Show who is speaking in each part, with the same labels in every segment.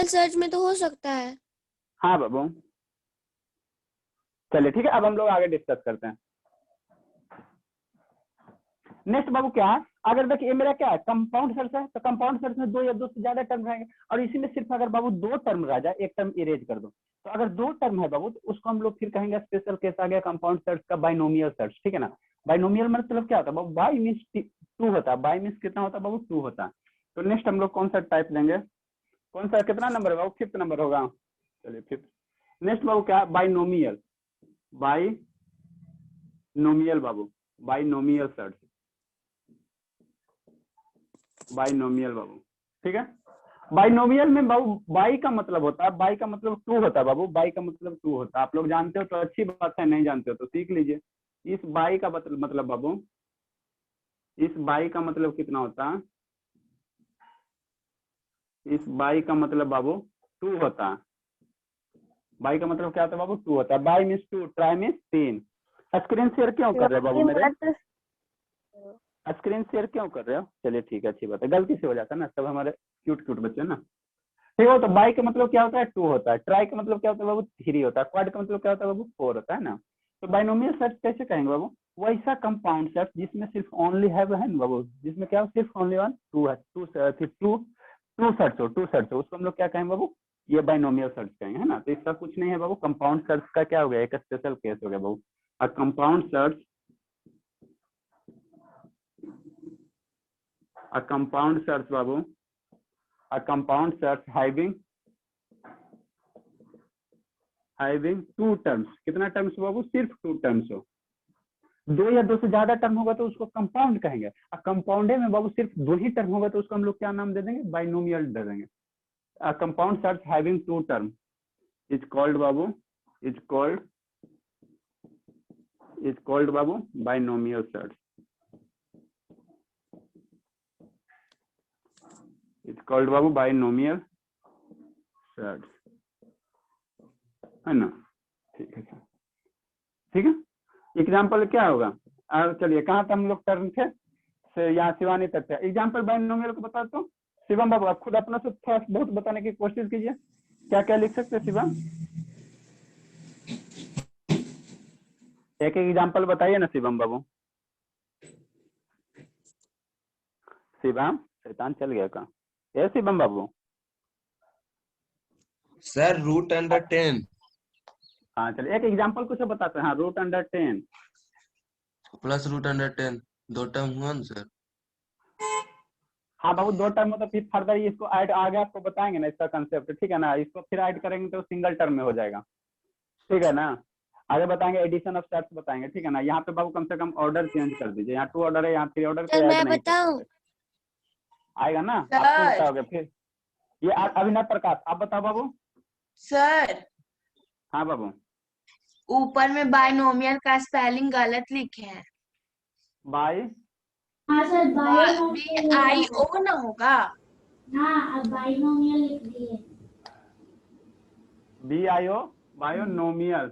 Speaker 1: Simple search में तो हो सकता है।
Speaker 2: हाँ बाबू, चलिए ठीक है, अब हम लोग आगे डिस्कस करते हैं। नेक्स्ट बाबू क्या है, अगर देखिए ये मेरा क्या है कंपाउंड सर्च है, तो कंपाउंड सर्च में दो या दो से ज्यादा टर्म रहेंगे, और इसी में सिर्फ अगर बाबू दो टर्म रह जाए, एक टर्म इरेज कर दो, तो अगर दो टर्म है बाबू तो उसको हम लोग फिर कहेंगे स्पेशल केस आ गया कंपाउंड सर्च का बाइनोमियल सर्च, ठीक है ना। बाइनोमियल मतलब क्या होता है बाबू, बाई मीन्स टू होता है, बाई मीन्स कितना होता है बाबू, टू होता है। तो नेक्स्ट हम लोग कौन सा टाइप लेंगे, कौन सा कितना नंबर है बाबू, फिफ्थ नंबर होगा, चलिए फिफ्थ। नेक्स्ट बाबू क्या, बाइनोमियल, बाइनोमियल बाबू, बाइनोमियल सर्च, बाइनोमियल बाबू, ठीक है। बाइनोमियल में बाबू बाई का मतलब होता है, बाई का मतलब टू होता है बाबू, बाई का मतलब टू होता है। आप लोग जानते हो तो अच्छी बात है, नहीं जानते हो तो सीख लीजिए। इस बाई का मतलब बाबू, इस बाई का मतलब कितना होता है, इस बाई का मतलब बाबू टू होता है। बाई का मतलब क्या होता है बाबू, टू होता है। Bi means two, tri means तीन। स्क्रीन शेयर क्यों कर रहे हो बाबू मेरे, स्क्रीन शेयर क्यों कर रहे हो, चलिए ठीक है, अच्छी बात है, गलती से हो जाता है ना, सब हमारे क्यूट क्यूट बच्चे ना। ठीक है, तो बाई का मतलब क्या होता है, टू होता है। ट्राई का मतलब क्या होता है बाबू, थ्री होता है। क्वाड का मतलब क्या होता है बाबू, फोर होता है ना। तो बाइनोमियल सर्च कैसे कहेंगे बाबू, वैसा कंपाउंड सर्च जिसमें सिर्फ ओनली है ना बाबू, जिसमें क्या सिर्फ ओनली वन टू है, टू टू टू सर्च हो, टू सर्च हो, उसको हम लोग क्या कहेंगे बाबू, ये बाइनोमियल सर्च कहेंगे, है ना। तो इसका कुछ नहीं है बाबू, कंपाउंड सर्च का क्या हो गया, एक स्पेशल केस हो गया बाबू। A compound surd, a compound surd बाबू, a compound surd having two terms, कितना टर्म्स बाबू, सिर्फ टू टर्म्स हो। दो या दो से ज्यादा टर्म होगा तो उसको कंपाउंड कहेंगे, और कंपाउंडे में बाबू सिर्फ दो ही टर्म होगा तो उसको हम लोग क्या नाम दे देंगे, बाइनोमियल दे देंगे। Compound surd having two term is called बाबू, इज कॉल्ड बाबू बाइनोमियल सर्च, इज कॉल्ड बाबू बाइनोमियल सर्च, है ना। ठीक है सर, ठीक है। एग्जाम्पल क्या होगा, चलिए कहाँ तक हम लोग टर्म थे, से यहाँ शिवानी तक थे। एग्जाम्पल बाइनोमियल को बता दो शिवम बाबू, आप खुद अपना से थोड़ा बहुत बताने की कोशिश कीजिए, क्या क्या लिख सकते हैं शिवम, एक एक एग्जाम्पल बताइए ना शिवम बाबू। शिवम शैतान चल गया कहाँ, ये शिवम बाबू।
Speaker 3: सर रूट अंडर 10
Speaker 2: हाँ चलिए एक एग्जाम्पल कुछ बताते हैं, हाँ root under 10,
Speaker 3: plus root under 10 दो टर्म हुआ ना सर।
Speaker 2: हाँ बाबू दो टर्म मतलब फिर फर्दर इसको ऐड आगे आपको बताएंगे ना इसका कंसेप्ट, ठीक है ना, इसको फिर ऐड करेंगे तो सिंगल टर्म में हो जाएगा, ठीक है ना। आगे बताएंगे एडिशन ऑफ सेट्स बताएंगे, ठीक है ना। यहाँ पे बाबू कम से कम ऑर्डर चेंज कर दीजिए, यहाँ टू ऑर्डर है, यहाँ थ्री ऑर्डर पे
Speaker 1: सर
Speaker 2: ऐड
Speaker 1: मैं
Speaker 2: नहीं कर
Speaker 1: बताऊं?
Speaker 2: सकते, आएगा ना, आप क्यों
Speaker 4: सर
Speaker 2: बताओगे फिर। ये अभिनव प्रकाश, आप बताओ बाबू।
Speaker 4: सर
Speaker 2: हाँ बाबू,
Speaker 4: ऊपर में बाइनोमियल का स्पेलिंग गलत लिखे हैं।
Speaker 2: बाई,
Speaker 5: हाँ सर,
Speaker 4: बी
Speaker 5: बायोनोमियल
Speaker 4: आई
Speaker 5: होगा।
Speaker 4: ओ ना होगा।
Speaker 5: हाँ, अब बायोनोमियल लिख दिए।
Speaker 2: BIO बायोनोमियल,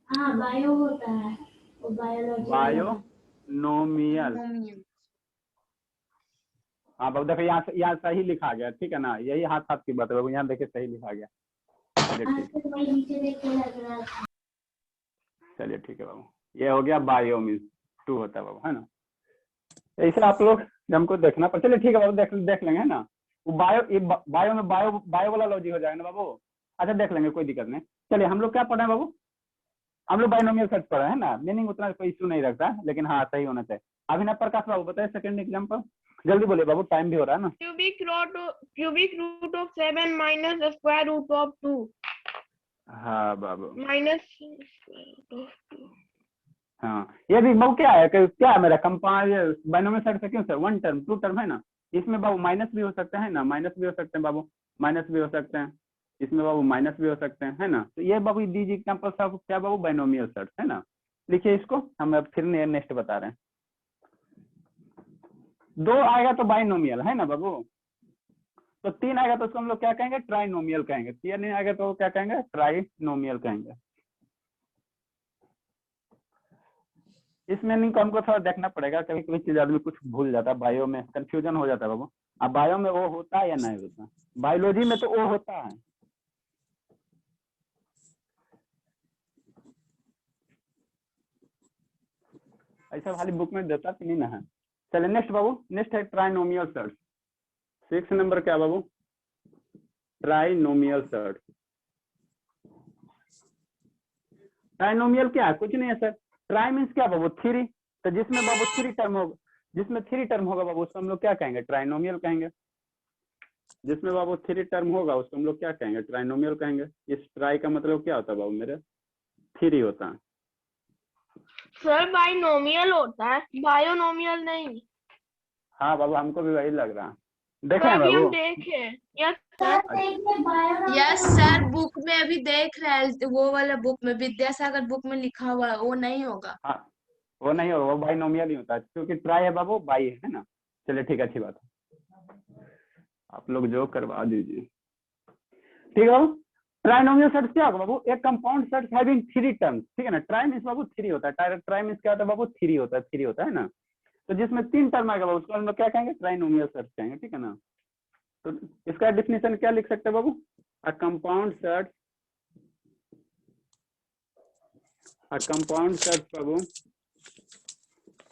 Speaker 5: हाँ, बायो होता है, वो बायोलॉजी वाला बायो।
Speaker 2: बायोनोमियल।
Speaker 4: बाइनोमियल।
Speaker 2: हाँ बाबू देखो यहाँ सही लिखा गया, ठीक है ना, यही हाथ हाथ की बात है बाबू, यहाँ देखिए सही लिखा गया, चलिए
Speaker 5: हाँ,
Speaker 2: ठीक,
Speaker 5: फिर वही नीचे देख के लग रहा था।
Speaker 2: चलिए ठीक है बाबू, ये हो गया बायो मीन्स टू होता है बाबू, है ना। ऐसे आप लोग हमको देखना पर, चलिए ठीक है बाबू, देख लेंगे, है ना। वो बायो में बायो वाला लॉजिक हो जाएगा ना बाबू, अच्छा देख लेंगे, कोई दिक्कत नहीं। चलिए हम लोग क्या पढ़े हैं बाबू, हम लोग बाइनोमियल सर्च पढ़े हैं ना, मीनिंग उतना कोई इशू नहीं रखता, लेकिन हाँ सही होना चाहिए। अभिनव प्रकाश बाबू बताइए सेकंड एग्जाम्पल, जल्दी बोलिए बाबू, टाइम भी हो रहा है ना।
Speaker 6: cubic root of 7 minus the square root of 2
Speaker 2: हाँ बाबू,
Speaker 6: minus square root of 2.
Speaker 2: हाँ ये भी बाबू क्या है, क्या है मेरा कंपाउंड बाइनोमियल सर्च क्यों sir, one term two term है ना, इसमें बाबू माइनस भी हो सकते हैं ना, माइनस भी हो सकते हैं बाबू, माइनस भी हो सकते हैं, इसमें बाबू माइनस भी हो सकते हैं, है ना। तो ये बाबू दीजिए एग्जाम्पल सब क्या बाबू, बाइनोमियल सर्च, है ना। लिखिए इसको, हम अब फिर नेक्स्ट बता रहे हैं। दो आएगा तो बाइनोमियल, है ना बाबू, तो तीन आएगा तो उसको हम लोग क्या कहेंगे, ट्राइनोमियल कहेंगे, तीन नहीं आएगा तो क्या कहेंगे, ट्राइनोमियल कहेंगे। इस मीनिंग को हमको थोड़ा देखना पड़ेगा, कभी कभी चीज आदमी कुछ भूल जाता है, बायो में कंफ्यूजन हो जाता है बाबू। अब बायो में ओ होता है या नहीं होता? बायोलॉजी में तो ओ होता है। ऐसा खाली बुक में देता कि नहीं ना है। चलिए नेक्स्ट बाबू, नेक्स्ट है ट्राइनोमियल सर्च। 6 नंबर क्या बाबू? Trinomial search. ट्राइनोमियल क्या है? कुछ नहीं है सर। ट्राई मीन्स क्या बाबू? थ्री। तो जिसमें बाबू थ्री टर्म होगा, जिसमें थ्री टर्म होगा बाबू उसको हम लोग क्या कहेंगे? ट्राइनोमियल कहेंगे। जिसमें बाबू थ्री टर्म होगा उसको हम लोग क्या कहेंगे? ट्राइनोमियल कहेंगे। इस ट्राई का मतलब क्या होता है बाबू मेरे? थ्री होता है।
Speaker 6: सर बाइनोमियल होता है, बायोनोमियल नहीं।
Speaker 2: हाँ बाबू हमको भी वही लग रहा है।
Speaker 6: तो
Speaker 2: देखें
Speaker 6: अभी हम
Speaker 2: बाबू?
Speaker 6: देखे। Yes
Speaker 5: sir
Speaker 6: sir.
Speaker 5: देखिए बायो
Speaker 4: यस सर, बुक में अभी देख रहे हैं, वो वाला बुक में विद्यासागर बुक में लिखा हुआ है, वो नहीं होगा।
Speaker 2: हाँ वो नहीं होगा, वो बाइनोमियल ही होता है क्योंकि ट्राई है बाबू, बाई है ना। चलिए ठीक है, अच्छी बात है। आप लोग जो करवा दीजिए। ठीक है बाबू। ट्राइनोमियल सर्च क्या होगा बाबू? एक compound surd having three terms. ठीक है ना। ट्राई मींस बाबू थ्री होता है। ट्राई मींस क्या होता है बाबू? थ्री होता है, थ्री होता है ना। तो जिसमें तीन टर्म आएगा बाबू उसको हम लोग क्या कहेंगे? ट्राइनोमियल सर्च कहेंगे। ठीक है ना। तो इसका डिफिनेशन क्या लिख सकते हैं बाबू? A compound surd, a compound surd बाबू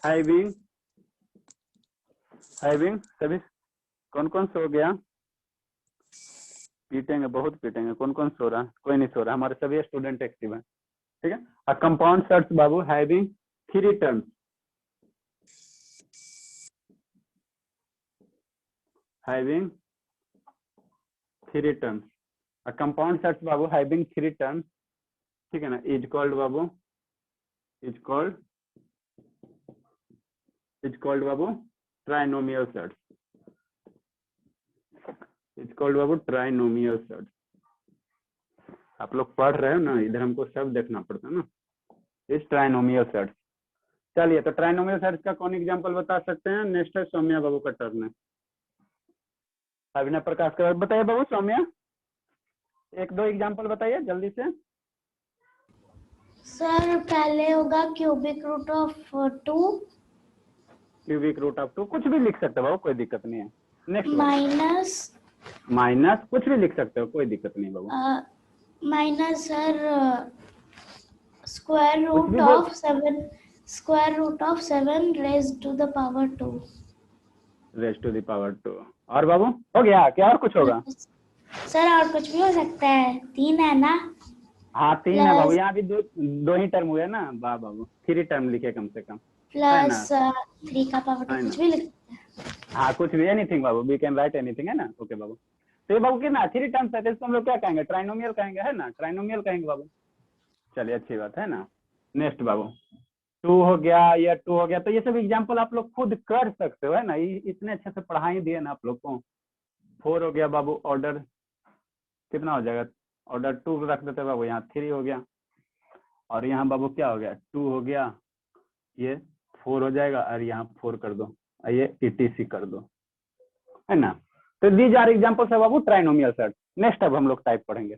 Speaker 2: हैविंग सभी कौन कौन सो गया? पीटेंगे, बहुत पीटेंगे। कौन कौन सो रहा है? कोई नहीं सो रहा, हमारे सभी स्टूडेंट एक्टिव हैं। ठीक है। अ कंपाउंड सर्च बाबू having three terms, having three terms. अ कंपाउंड सर्च बाबू हैविंग थ्री टर्म्स, ठीक है ना, इज कॉल्ड बाबू, is called Babu trinomial search, is called Babu trinomial search. आप लोग पढ़ रहे हो ना, इधर हमको सब देखना पड़ता है ना। इस ट्राइनोमियल सर्च। चलिए तो ट्राइनोमियल सर्च का कौन एग्जांपल बता सकते हैं? नेक्स्ट है सौम्या बाबू का टर्न है। अभिनव प्रकाश का बताइए बाबू। सौम्या एक दो एग्जांपल बताइए जल्दी से।
Speaker 5: सर पहले होगा cubic root of 2
Speaker 2: cubic root of 2, कुछ भी लिख सकते हो बाबू, कोई दिक्कत नहीं है। नेक्स्ट
Speaker 5: माइनस
Speaker 2: माइनस कुछ भी लिख सकते हो, कोई दिक्कत नहीं बाबू।
Speaker 5: माइनस सर स्क्वायर
Speaker 2: कुछ
Speaker 5: रूट
Speaker 2: भी बोल।
Speaker 5: Of 7 raise to the power 2।
Speaker 2: Raise to the power 2। और बाबू हो गया क्या? और कुछ होगा?
Speaker 5: सर और कुछ भी हो सकता है, 3 है ना।
Speaker 2: हाँ 3 है बाबू,
Speaker 5: प्लस
Speaker 2: यहाँ भी दो ही टर्म हुए ना। वाह बाबू, 3 टर्म लिखे कम से कम, है ना।
Speaker 5: प्लस 3 का पावर 2
Speaker 2: है ना।
Speaker 5: कुछ भी लिख सकते हैं।
Speaker 2: हाँ कुछ भी, एनीथिंग बाबू, वी कैन राइट एनीथिंग, है ना। ओके बाबू। तो ये बाबू कितना 3 टर्म्स है, तो इसको हम लोग क्या कहेंगे? ट्राइनोमियल कहेंगे, है ना। ट्राइनोमियल कहेंगे बाबू। चलिए अच्छी बात है ना। नेक्स्ट बाबू 2 हो गया, या 2 हो गया। तो ये सब एग्जाम्पल आप लोग खुद कर सकते हो, है ना। इतने अच्छे से पढ़ाई दिए ना आप लोग को। 4 हो गया बाबू, ऑर्डर कितना हो जाएगा? ऑर्डर 2 रख देते बाबू, यहाँ 3 हो गया, और यहाँ बाबू क्या हो गया? 2 हो गया, ये 4 हो जाएगा, और यहाँ 4 कर दो, और ये ETC कर दो, है ना। तो दीज आर एग्जाम्पल्स है बाबू ट्राइनोमियल सर्च। नेक्स्ट अब हम लोग टाइप पढ़ेंगे।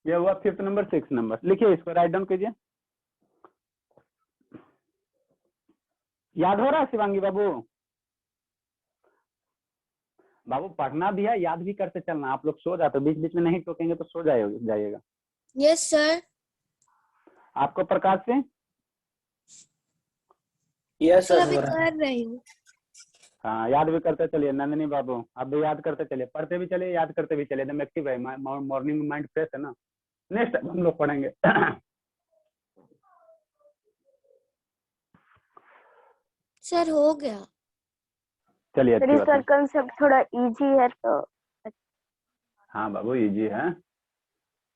Speaker 2: ये हुआ 5th नंबर। 6th नंबर लिखिए, इसको राइट डाउन कीजिए। याद हो रहा है शिवांगी बाबू? बाबू पढ़ना भी है, याद भी करते चलना। आप लोग सो जाते, बीच बीच में नहीं टोकेंगे तो सो जाइएगा।
Speaker 4: Yes sir.
Speaker 2: आपको प्रकाश से?
Speaker 1: यस
Speaker 4: सर अभी
Speaker 1: सर।
Speaker 4: कर रही हूँ।
Speaker 2: हाँ याद भी करते चलिए। नंदिनी बाबू आप भी याद करते चलिए, पढ़ते भी चलिए, याद करते भी चलिए, एकदम एक्टिव है। मॉर्निंग में माइंड फ्रेश है ना। नेक्स्ट हम लोग पढ़ेंगे
Speaker 4: सर हो गया।
Speaker 2: चलिए अच्छी बात है।
Speaker 6: कंसेप्ट थोड़ा इजी है तो।
Speaker 2: हाँ बाबू इजी है।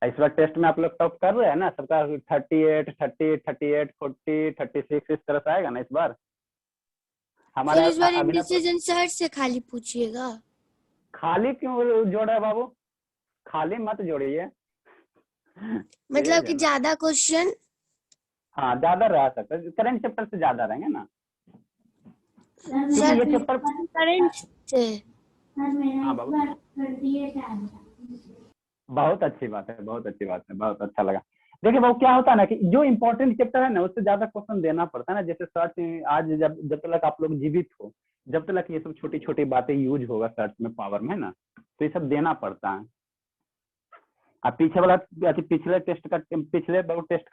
Speaker 2: इस बार टेस्ट में आप लोग टॉप कर रहे हैं ना सबका। 38, 30, 38, 40, 36 इस तरह से आएगा ना इस बार। हमारे
Speaker 4: सर इस बार
Speaker 2: अभिनव
Speaker 4: इंडिसीजन सर से खाली पूछिएगा।
Speaker 2: खाली क्यों जोड़ा है बाबू? खाली मत जोड़िए।
Speaker 4: मतलब कि ज्यादा क्वेश्चन।
Speaker 2: हाँ ज्यादा रह सकता है, करंट चैप्टर से ज्यादा रहेंगे ना, क्योंकि
Speaker 4: सर
Speaker 2: ये चैप्टर।
Speaker 4: करंट से।
Speaker 5: सर मेरा
Speaker 2: हाँ
Speaker 5: इस
Speaker 2: बाबू।
Speaker 5: बार 38 आ गया।
Speaker 2: बहुत अच्छी बात है, बहुत अच्छी बात है, बहुत अच्छा लगा। देखिए बाबू क्या होता है ना कि जो इंपॉर्टेंट चैप्टर है ना उससे ज्यादा क्वेश्चन देना पड़ता है ना, जैसे सर्च आज जब तक आप लोग जीवित हो, जब तक ये सब छोटी छोटी बातें यूज होगा सर्च में, पावर में, है ना, तो ये सब देना पड़ता है। अब पीछे वाला पिछले टेस्ट का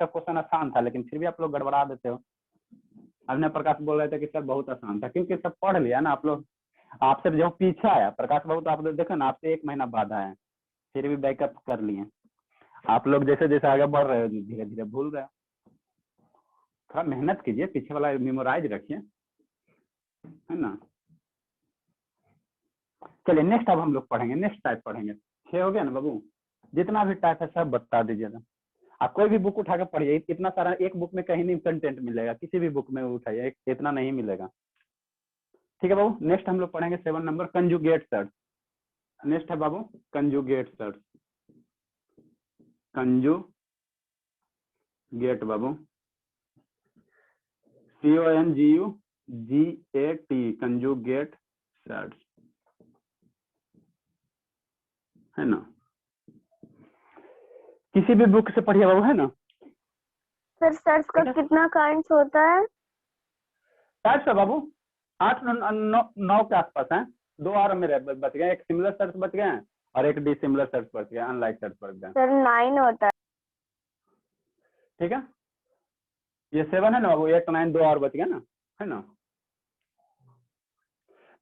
Speaker 2: क्वेश्चन आसान था, लेकिन फिर भी आप लोग गड़बड़ा देते हो। अभिनय प्रकाश बोल रहे थे कि सर बहुत आसान था, क्योंकि सब पढ़ लिया ना आप लोग। आपसे जो पीछे आया प्रकाश बाबू, तो आप लोग देखो ना, आपसे 1 महीना बाद आया, फिर भी बैकअप कर लिए। आप लोग जैसे जैसे आगे बढ़ रहे हो धीरे धीरे भूल रहे हो। थोड़ा मेहनत कीजिए, पीछे वाला मेमोराइज रखिए, है ना। चलिए नेक्स्ट अब हम लोग पढ़ेंगे, नेक्स्ट टाइप पढ़ेंगे। 6 हो गया ना बाबू, जितना भी टाइप है सब बता दीजिएगा। आप कोई भी बुक उठा के पढ़िए, इतना सारा एक बुक में कहीं नहीं कंटेंट मिलेगा, किसी भी बुक में उठाइए, इतना नहीं मिलेगा। ठीक है बाबू, नेक्स्ट हम लोग पढ़ेंगे 7 नंबर कंजुगेट सर्च। नेक्स्ट है बाबू कंजुगेट सर्च, कंजुगेट बाबू, CONGUGAT, कंजुगेट सर्च, है ना। किसी भी बुक से पढ़िए बाबू, है ना।
Speaker 1: सर सर्च का कितना काइंड्स होता है?
Speaker 2: सर्च का बाबू 8-9 के आसपास है। 2 और मेरे बच गए, एक सिमिलर सर्च बच गए और एक डिसिमिलर सर्च बच गया, अनलाइक सर्च बच गया।
Speaker 1: सर 9 होता है।
Speaker 2: ठीक है, ये 7 है ना बाबू, 8 9 2 और बच गया ना, है ना।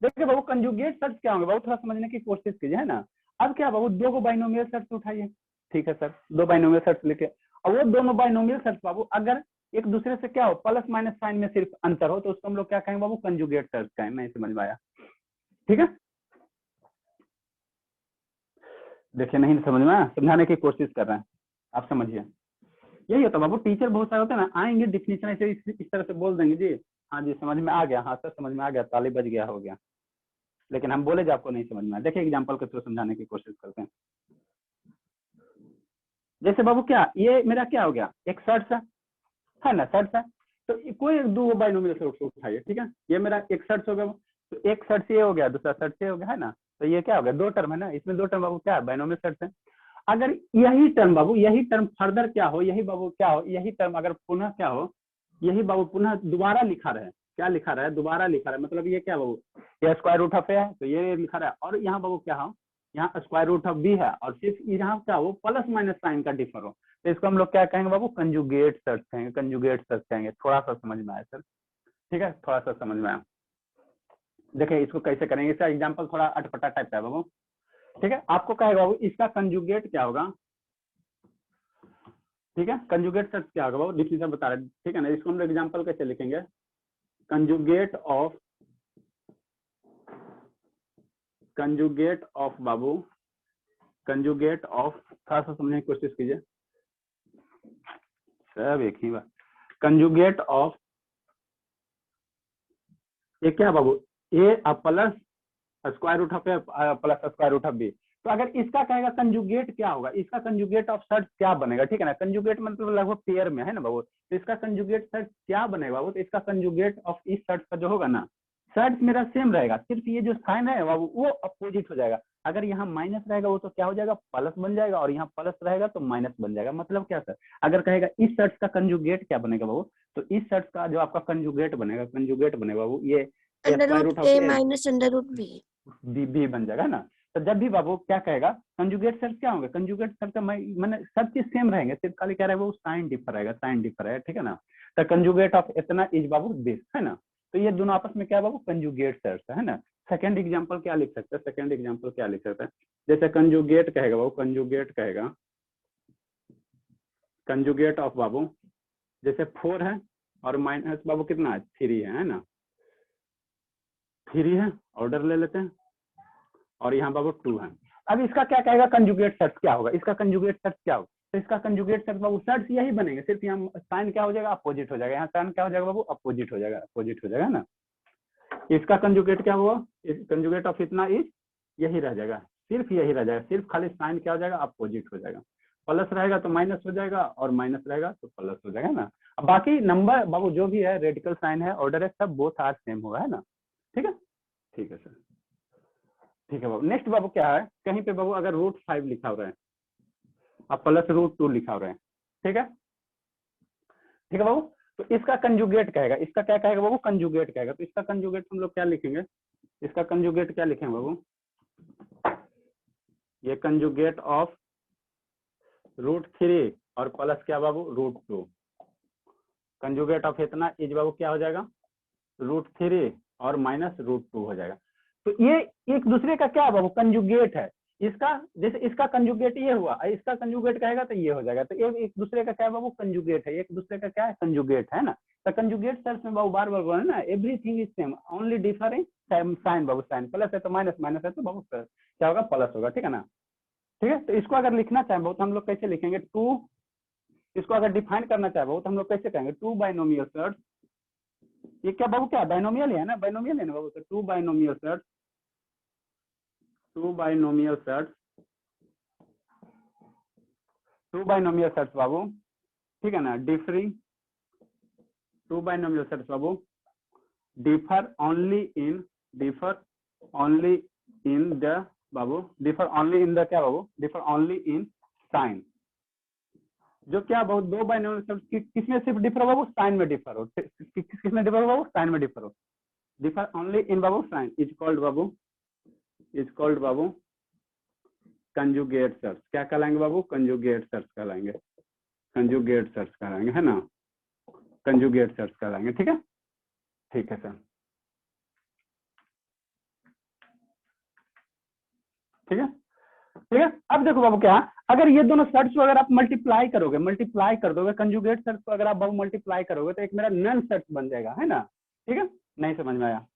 Speaker 2: देखिए बाबू कंजुगेट सर्च क्या होंगे बाबू, थोड़ा समझने की कोशिश कीजिए, है ना। अब क्या बाबू 2 को बाइनोमियल सर्च उठाइए, ठीक है सर, 2 बाइनोमियल सर्च लिखे, और वो दोनों बाइनोमियल सर्च बाबू अगर एक दूसरे से क्या हो, प्लस माइनस साइन में सिर्फ अंतर हो, तो उसको हम लोग क्या कहेंगे बाबू, कंजुगेट सर्च कहेंगे। नहीं समझ में आया? ठीक है, देखिए नहीं समझ में आया, समझाने की कोशिश कर रहे हैं, आप समझिए। यही होता बाबू, टीचर बहुत सारे होते हैं ना, आएंगे डिफिनेशन ऐसे इस तरह से बोल देंगे, जी हाँ जी समझ में आ गया, हाँ सर समझ में आ गया, ताली बज गया, हो गया, लेकिन हम बोले जो आपको नहीं समझ में आया। देखिए एग्जाम्पल के थ्रू समझाने की कोशिश करते हैं। जैसे बाबू क्या, ये मेरा क्या हो गया, एक सर्च है ना, सर्च है, तो कोई 2 बाइनोमियल सर्च उठाइए, ठीक है। ये मेरा एक सर्च हो गया, तो एक सर्च ये हो गया, दूसरा सर्च ये हो गया, है ना। तो ये क्या हो गया, 2 टर्म है ना, इसमें 2 टर्म बाबू क्या है, बाइनोमियल सर्च है। अगर यही टर्म बाबू, यही टर्म फर्दर क्या हो, यही बाबू क्या हो, यही टर्म अगर पुनः क्या हो, यही बाबू पुनः दोबारा लिखा रहे, क्या लिखा रहा है, दोबारा लिखा रहा है, मतलब ये क्या बाबू, ये स्क्वायर रूट ऑफ ए है, तो ये लिखा रहा है, और यहाँ बाबू क्या हो, यहाँ स्क्वायर रूट ऑफ बी है, और सिर्फ यहाँ क्या हो, प्लस माइनस साइन का डिफर हो, तो इसको हम लोग क्या कहेंगे बाबू, कंजुगेट सर्च कहेंगे, कंजुगेट सर्च कहेंगे। थोड़ा सा समझ में आया सर? ठीक है, थोड़ा सा समझ में आया। देखिए इसको कैसे करेंगे, इसका एग्जाम्पल थोड़ा अटपटा टाइप का है बाबू, ठीक है। आपको कहेगा बाबू इसका कंजुगेट क्या होगा, ठीक है, कंजुगेट सर्च क्या होगा बाबू, डिफिनेशन बता रहे, ठीक है ना। इसको हम लोग एग्जाम्पल कैसे लिखेंगे, conjugate of Babu, conjugate of, थोड़ा सा समझने की कोशिश कीजिए, सब एक ही बात, कंजुगेट ऑफ, ये क्या बाबू, a plus square root of a plus square root of b. तो अगर इसका कहेगा कंजुगेट क्या होगा, इसका कंजुगेट ऑफ सर्च क्या बनेगा, ठीक है ना। कंजुगेट मतलब लगभग पेयर में है ना बाबू, तो इसका कंजुगेट सर्च क्या बनेगा बाबू, तो इसका कंजुगेट ऑफ इस सर्च का जो होगा ना, सर्च मेरा सेम रहेगा, सिर्फ ये जो साइन है बाबू वो अपोजिट हो जाएगा। अगर यहाँ माइनस रहेगा वो तो क्या हो जाएगा, प्लस बन जाएगा, और यहाँ प्लस रहेगा तो माइनस बन जाएगा। मतलब क्या सर, अगर कहेगा इस सर्च का कंजुगेट क्या बनेगा बाबू, तो इस सर्च का जो आपका कंजुगेट बनेगा बाबू, ये
Speaker 1: under root a minus under root b
Speaker 2: b बन जाएगा ना। तो जब भी बाबू क्या कहेगा, कंजुगेट सर्च क्या होगा, कंजुगेट सर्च का मैंने सब चीज सेम रहेंगे, सिर्फ खाली क्या रहेगा वो साइन डिफर रहेगा, साइन डिफर है, ठीक है ना। तो कंजुगेट ऑफ इतना इज बाबू दिस, है ना। तो ये दोनों आपस में क्या बाबू, कंजुगेट सर्च है ना। सेकंड एग्जांपल क्या लिख सकते हैं, सेकंड एग्जांपल क्या लिख सकते हैं, जैसे कंजुगेट कहेगा बाबू, कंजुगेट कहेगा, कंजुगेट ऑफ बाबू, जैसे 4 है और माइनस बाबू कितना है, 3 है ना, 3 है, ऑर्डर ले लेते हैं, और यहाँ बाबू 2 है। अब इसका क्या कहेगा, कंजुगेट सर्च क्या होगा, इसका कंजुगेट सर्च क्या होगा, तो इसका कंजुगेट सर्च बाबू सर्च यही बनेंगे, सिर्फ यहाँ साइन क्या हो जाएगा, अपोजिट हो जाएगा, यहाँ साइन क्या हो जाएगा बाबू, अपोजिट हो जाएगा, अपोजिट हो जाएगा ना। इसका कंजुगेट क्या हुआ, कंजुगेट ऑफ इतना इज यही रह जाएगा, सिर्फ यही रह जाएगा, सिर्फ खाली साइन क्या हो जाएगा, अपोजिट हो जाएगा, प्लस रहेगा तो माइनस हो जाएगा, और माइनस रहेगा तो प्लस हो जाएगा ना। अब बाकी नंबर बाबू जो भी है, रेडिकल साइन है, ऑर्डर है, सब बोथ आर सेम होगा, है ना। ठीक है, ठीक है सर, ठीक है बाबू। नेक्स्ट बाबू क्या है, कहीं पे बाबू अगर √5 लिखा हो रहा है, अब +√2 लिखा हो रहा है, ठीक है, ठीक है बाबू। तो इसका कंजुगेट कहेगा, इसका क्या कहेगा बाबू, कंजुगेट कहेगा। तो इसका कंजुगेट हम लोग क्या लिखेंगे, इसका कंजुगेट क्या लिखेंगे बाबू, ये कंजुगेट ऑफ √3 और प्लस क्या बाबू, √2। कंजुगेट ऑफ इतना इज बाबू क्या हो जाएगा, √3 और माइनस √2 हो जाएगा। तो ये एक दूसरे का क्या है बाबू, कंजुगेट है। इसका जैसे इसका कंजुगेट ये हुआ, इसका कंजुगेट कहेगा तो ये हो जाएगा। तो ये एक दूसरे का क्या है बाबू, कंजुगेट है, एक दूसरे का क्या है, कंजुगेट है ना। तो कंजुगेट सेल्स में बाबू बार बार बोल ना, everything is same only differing sign बाबू, साइन प्लस है तो माइनस, माइनस है तो बाबू क्या होगा, प्लस होगा, ठीक है ना। ठीक है, तो इसको अगर लिखना चाहे बहुत हम लोग कैसे लिखेंगे, 2, इसको अगर डिफाइन करना चाहे बहुत हम लोग कैसे कहेंगे, 2 बाइनोमियल सेट्स। ये क्या बाबू, क्या बाइनोमियल है ना, बाइनोमियल है ना बाबू। तो 2 binomial sets, 2 binomial sets, 2 binomial sets बाबू, ठीक है ना, डिफरिंग 2 बाइनोमियल सेट्स बाबू, डिफर ओनली इन द बाबू, डिफर ओनली इन द क्या बाबू, डिफर ओनली इन साइन। जो क्या बहुत 2 बाइनोमियल सेट्स किसमें सिर्फ डिफर हो बाबू, साइन में डिफर हो, किसमें डिफर हो बाबू, साइन में डिफर हो, डिफर ओनली इन बाबू साइन, इज कॉल्ड बाबू कंजुगेट सेट्स। क्या कहलाएंगे बाबू, कंजुगेट सेट्स कहलाएंगे, कंजुगेट सेट्स कहलाएंगे, है ना, कंजुगेट सेट्स कहलाएंगे। ठीक है, ठीक है सर, ठीक है, ठीक है। अब देखो बाबू क्या, अगर ये दोनों सेट्स को अगर आप मल्टीप्लाई कर दोगे कंजुगेट सेट्स को अगर आप बाबू मल्टीप्लाई करोगे तो एक मेरा नन सेट्स बन जाएगा, है ना। ठीक है, नहीं समझ में आया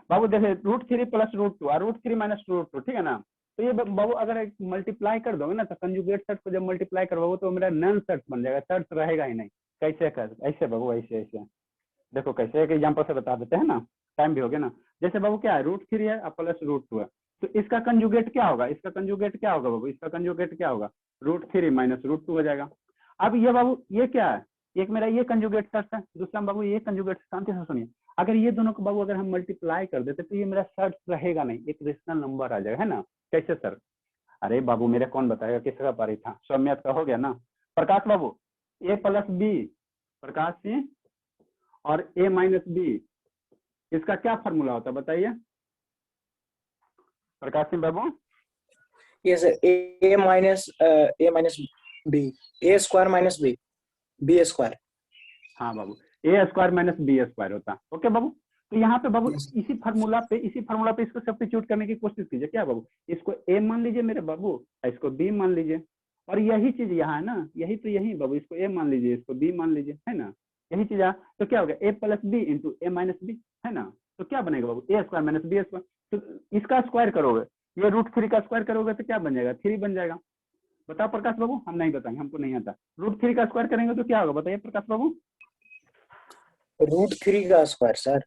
Speaker 2: बाबू, देखिए √3 प्लस √2 और √3 माइनस √2, ठीक है ना। तो ये बाबू अगर मल्टीप्लाई कर दोगे ना तो कंजुगेट सेट को जब मल्टीप्लाई करवाओगे तो मेरा नन सेट्स बन जाएगा, सेट्स रहेगा ही नहीं। कैसे कर, ऐसे बाबू, ऐसे ऐसे देखो कैसे, एक एग्जाम्पल से बता देते हैं ना, टाइम भी हो गया ना। जैसे बाबू क्या है, √3 है और प्लस √2 है, तो इसका कंजुगेट क्या होगा, इसका कंजुगेट क्या होगा बाबू, इसका कंजुगेट क्या होगा, √3 माइनस √2 हो जाएगा। अब ये बाबू ये क्या है, एक मेरा ये कंजुगेट सेट है, दूसरा बाबू ये कंजुगेट, शांति से सुनिए। अगर ये दोनों को बाबू अगर हम मल्टीप्लाई कर देते तो ये मेरा सेट रहेगा नहीं, एक रेशनल नंबर आ जाएगा, है ना। कैसे सर, अरे बाबू मेरे कौन बताएगा, किसका पारी था, सौम्यत का हो गया ना। प्रकाश बाबू A plus B, Prakash ji, और A माइनस B, इसका क्या फॉर्मूला होता है बताइए प्रकाश सिंह बाबू।
Speaker 7: Yes, sir. A minus B. A square minus B. B square.
Speaker 2: हाँ बाबू, A square minus B square होता है। ओके बाबू, तो यहाँ पे बाबू इसी फार्मूला पे इसको सब्स्टिट्यूट करने की कोशिश कीजिए। क्या बाबू, इसको A मान लीजिए मेरे बाबू, इसको B मान लीजिए, और यही चीज यहाँ है ना, यही बाबू, इसको A मान लीजिए, इसको B मान लीजिए, है ना, यही चीज है। तो क्या होगा, A plus B into A minus B, है ना। तो क्या बनेगा बाबू, A square minus B square. तो इसका स्क्वायर करोगे, ये √3 का स्क्वायर करोगे तो क्या बन जाएगा, 3 बन जाएगा। बताओ प्रकाश बाबू, हम नहीं बताएंगे, हमको नहीं आता। √3 का स्क्वायर करेंगे तो क्या होगा बताइए प्रकाश बाबू।
Speaker 7: √3 का स्क्वायर सर।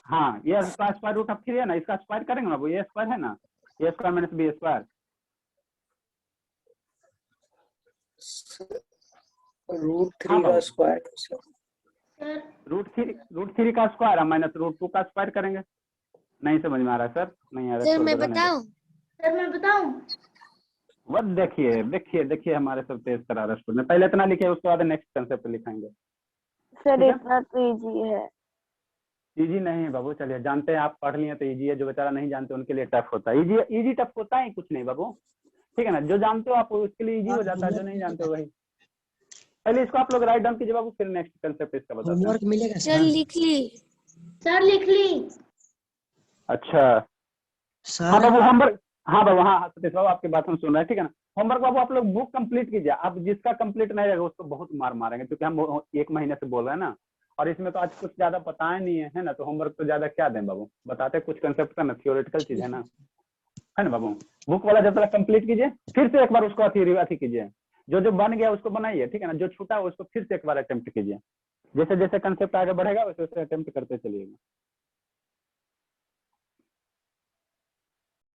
Speaker 2: हाँ, ये इसका स्क्वायर रूट ऑफ 3 है ना, इसका स्क्वायर करेंगे ना वो, ये स्क्वायर है ना, A square minus B square.
Speaker 7: √3 का स्क्वायर
Speaker 2: √3 का स्क्वायर और माइनस √2 का स्क्वायर करेंगे। नहीं समझ में आ रहा है सर, नहीं आ रहा है।
Speaker 4: सर मैं बताऊं,
Speaker 5: सर मैं बताऊं,
Speaker 2: बस देखिए हमारे सब तेज करार स्कूल में, पहले इतना लिखे उसके बाद नेक्स्ट कंसेप्ट लिखाएंगे।
Speaker 1: सर
Speaker 2: ठीक है?
Speaker 1: इतना तो इजी है।
Speaker 2: इजी नहीं है बाबू, चलिए जानते हैं आप पढ़ लिए तो इजी है, जो बेचारा नहीं जानते उनके लिए टफ होता है। इजी टफ होता है कुछ नहीं बाबू, ठीक है ना। जो जानते हो आप उसके लिए इजी हो जाता है, जो नहीं जानते हो वही। पहले इसको आप लोग राइट डाउन कीजिए बाबू, फिर नेक्स्ट कंसेप्ट इसका बताते हैं।
Speaker 7: होमवर्क मिलेगा
Speaker 4: सर लिख ली।
Speaker 5: सर लिख ली।
Speaker 2: अच्छा हाँ
Speaker 7: सर।
Speaker 2: बाबू, होमवर्क, हाँ बाबू, हाँ सतीश बाबू आपकी बात हम सुन रहे हैं, ठीक है ना। होमवर्क बाबू आप लोग बुक कंप्लीट कीजिए, आप जिसका कंप्लीट नहीं रहेगा उसको बहुत मार मारेंगे, क्योंकि हम 1 महीने से बोल रहे हैं ना, और इसमें तो आज कुछ ज्यादा पता नहीं है ना। तो होमवर्क तो ज्यादा क्या दें बाबू, बताते कुछ कंसेप्ट का ना, थियोरेटिकल चीज है ना बाबू। बुक वाला जब तक कंप्लीट कीजिए, फिर से एक बार उसको अथी कीजिए, जो बन गया उसको बनाइए, ठीक है ना। जो छूटा उसको फिर से एक बार अटेम्प्ट कीजिए, जैसे जैसे कंसेप्ट आगे बढ़ेगा वैसे वैसे अटेम्प्ट करते चलिएगा।